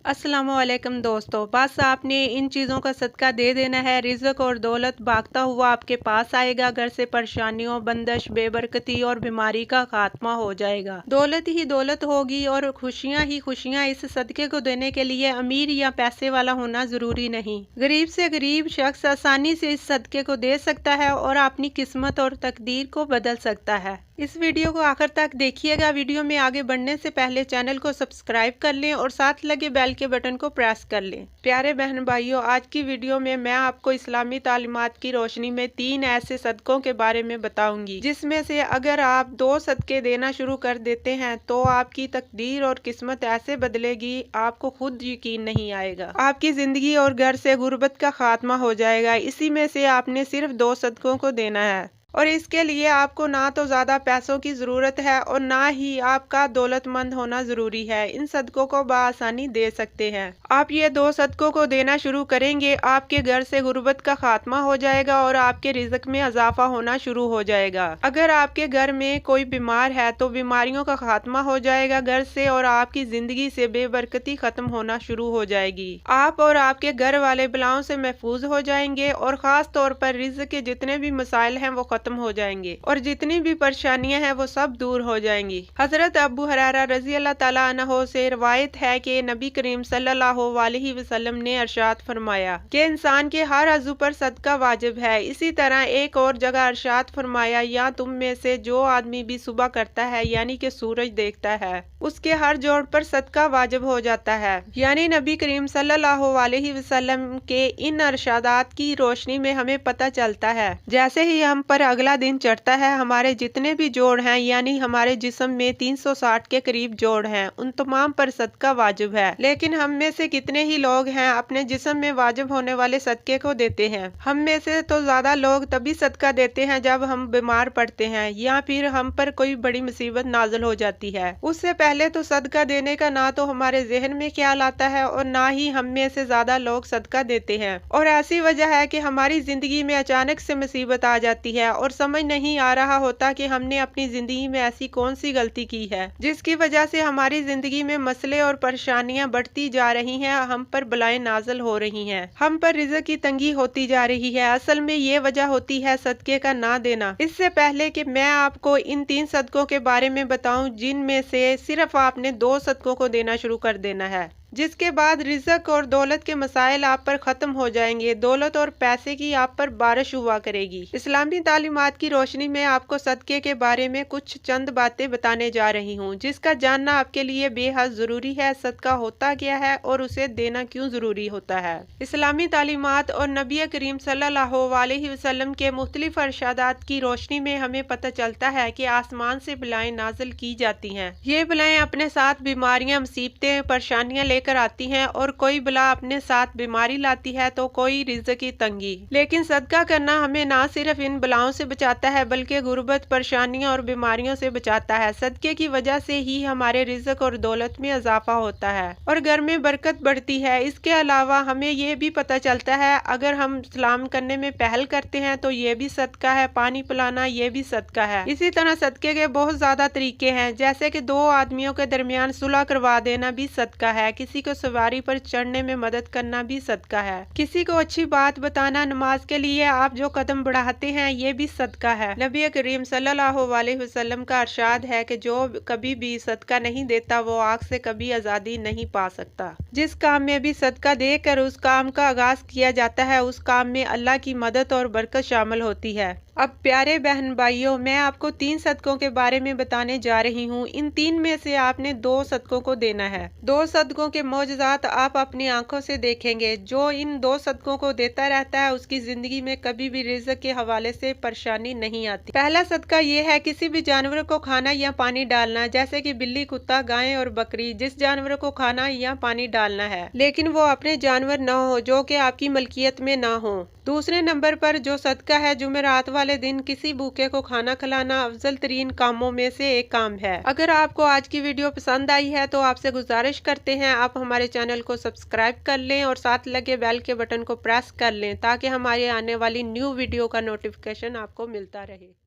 अस्सलामुअलैकुम दोस्तों, बस आपने इन चीज़ों का सदका दे देना है। रिज़्क और दौलत भागता हुआ आपके पास आएगा। घर से परेशानियों, बंदिश, बेबरकती और बीमारी का खात्मा हो जाएगा। दौलत ही दौलत होगी और खुशियाँ ही खुशियाँ। इस सदके को देने के लिए अमीर या पैसे वाला होना ज़रूरी नहीं। गरीब से गरीब शख्स आसानी से इस सदके को दे सकता है और अपनी किस्मत और तकदीर को बदल सकता है। इस वीडियो को आखिर तक देखिएगा। वीडियो में आगे बढ़ने से पहले चैनल को सब्सक्राइब कर लें और साथ लगे बेल के बटन को प्रेस कर लें। प्यारे बहन भाइयों, आज की वीडियो में मैं आपको इस्लामी तालीमात की रोशनी में 3 ऐसे सदकों के बारे में बताऊंगी, जिसमें से अगर आप 2 सदके देना शुरू कर देते हैं तो आपकी तकदीर और किस्मत ऐसे बदलेगी, आपको खुद यकीन नहीं आएगा। आपकी जिंदगी और घर से गुर्बत का खात्मा हो जाएगा। इसी में से आपने सिर्फ 2 सदकों को देना है और इसके लिए आपको ना तो ज़्यादा पैसों की ज़रूरत है और ना ही आपका दौलतमंद होना ज़रूरी है। इन सदकों को बआसानी दे सकते हैं। आप ये 2 सदकों को देना शुरू करेंगे, आपके घर से गुर्बत का खात्मा हो जाएगा और आपके रिज़्क में इजाफा होना शुरू हो जाएगा। अगर आपके घर में कोई बीमार है तो बीमारियों का खात्मा हो जाएगा घर से और आपकी ज़िंदगी से बेबरकती ख़त्म होना शुरू हो जाएगी। आप और आपके घर वाले बलाओं से महफूज हो जाएंगे और ख़ास तौर पर रिज़्क के जितने भी मसाइल हैं वो खत्म हो जाएंगे और जितनी भी परेशानियां हैं वो सब दूर हो जाएंगी। हजरत अबू हुरैरा रज़ी अल्लाह तआला अन्हु से रवायत है कि नबी करीम सल्लल्लाहु अलैहि वसल्लम ने इरशाद फरमाया कि इंसान के हर अज़ू पर सदका वाजिब है। इसी तरह एक और जगह इरशाद फरमाया, या तुम में से जो आदमी भी सुबह करता है यानी कि सूरज देखता है, उसके हर जोड़ पर सदका वाजिब हो जाता है। यानी नबी करीम सल्लल्लाहु अलैहि वसल्लम के इन इरशादात की रोशनी में हमें पता चलता है, जैसे ही हम पर अगला दिन चढ़ता है, हमारे जितने भी जोड़ हैं यानी हमारे जिस्म में 360 के करीब जोड़ हैं, उन तमाम पर सदका वाजिब है। लेकिन हम में से कितने ही लोग हैं अपने जिस्म में वाजिब होने वाले सदके को देते हैं। हम में से तो ज्यादा लोग तभी सदका देते हैं जब हम बीमार पड़ते हैं या फिर हम पर कोई बड़ी मुसीबत नाजिल हो जाती है। उससे पहले तो सदका देने का ना तो हमारे जहन में ख्याल आता है और ना ही हम में से ज्यादा लोग सदका देते हैं। और ऐसी वजह है कि हमारी जिंदगी में अचानक से मुसीबत आ जाती है और समझ नहीं आ रहा होता कि हमने अपनी जिंदगी में ऐसी कौन सी गलती की है जिसकी वजह से हमारी जिंदगी में मसले और परेशानियां बढ़ती जा रही हैं, हम पर बलाएं नाज़िल हो रही हैं, हम पर रिज़्क की तंगी होती जा रही है। असल में ये वजह होती है सदके का ना देना। इससे पहले कि मैं आपको इन 3 सदकों के बारे में बताऊं, जिनमें से सिर्फ आपने 2 सदकों को देना शुरू कर देना है, जिसके बाद रिज़्क और दौलत के मसाइल आप पर ख़त्म हो जाएंगे। दौलत और पैसे की आप पर बारिश हुआ करेगी। इस्लामी तालीमात की रोशनी में आपको सदके के बारे में कुछ चंद बातें बताने जा रही हूँ, जिसका जानना आपके लिए बेहद ज़रूरी है। सदका होता क्या है और उसे देना क्यों ज़रूरी होता है। इस्लामी तालीमात और नबी करीम सल्लल्लाहु अलैहि वसल्लम के मुख्तलिफ इरशादात की रोशनी में हमें पता चलता है कि आसमान से बलाएं नाजिल की जाती हैं। ये बलाएं अपने साथ बीमारियां, मुसीबतें, परेशानियां लेकर आती हैं और कोई बला अपने साथ बीमारी लाती है तो कोई रिज़्क की तंगी। लेकिन सदका करना हमें ना सिर्फ इन बलाओं से बचाता है बल्कि गुर्बत, परेशानियों और बीमारियों से बचाता है। सदके की वजह से ही हमारे रिज़्क और दौलत में इजाफा होता है और घर में बरकत बढ़ती है। इसके अलावा हमें ये भी पता चलता है अगर हम सलाम करने में पहल करते हैं तो ये भी सदका है, पानी पिलाना ये भी सदका है। इसी तरह सदके के बहुत ज्यादा तरीके हैं, जैसे कि 2 आदमियों के दरमियान सुलह करवा देना भी सदका है, किसी को सवारी पर चढ़ने में मदद करना भी सदका है, किसी को अच्छी बात बताना, नमाज के लिए आप जो कदम बढ़ाते हैं ये भी सदका है। नबी करीम सल्लल्लाहु अलैहि वसल्लम का इरशाद है कि जो कभी भी सदका नहीं देता वो आग से कभी आज़ादी नहीं पा सकता। जिस काम में भी सदका देकर उस काम का आगाज किया जाता है, उस काम में अल्लाह की मदद और बरकत शामिल होती है। अब प्यारे बहन भाइयों, मैं आपको 3 सदकों के बारे में बताने जा रही हूँ। इन 3 में से आपने 2 सदकों को देना है। 2 सदकों के मौजज़ात आप अपनी आंखों से देखेंगे। जो इन 2 सदकों को देता रहता है उसकी जिंदगी में कभी भी रिज़्क के हवाले से परेशानी नहीं आती। पहला सदका ये है किसी भी जानवर को खाना या पानी डालना, जैसे कि बिल्ली, कुत्ता, गाय और बकरी। जिस जानवर को खाना या पानी डालना है लेकिन वो अपने जानवर न हो, जो कि आपकी मलकियत में ना हो। दूसरे नंबर पर जो सदका है, जुमेरात वाले दिन किसी भूखे को खाना खिलाना अफजल तरीन कामों में से एक काम है। अगर आपको आज की वीडियो पसंद आई है तो आपसे गुजारिश करते हैं आप हमारे चैनल को सब्सक्राइब कर लें और साथ लगे बेल के बटन को प्रेस कर लें ताकि हमारे आने वाली न्यू वीडियो का नोटिफिकेशन आपको मिलता रहे।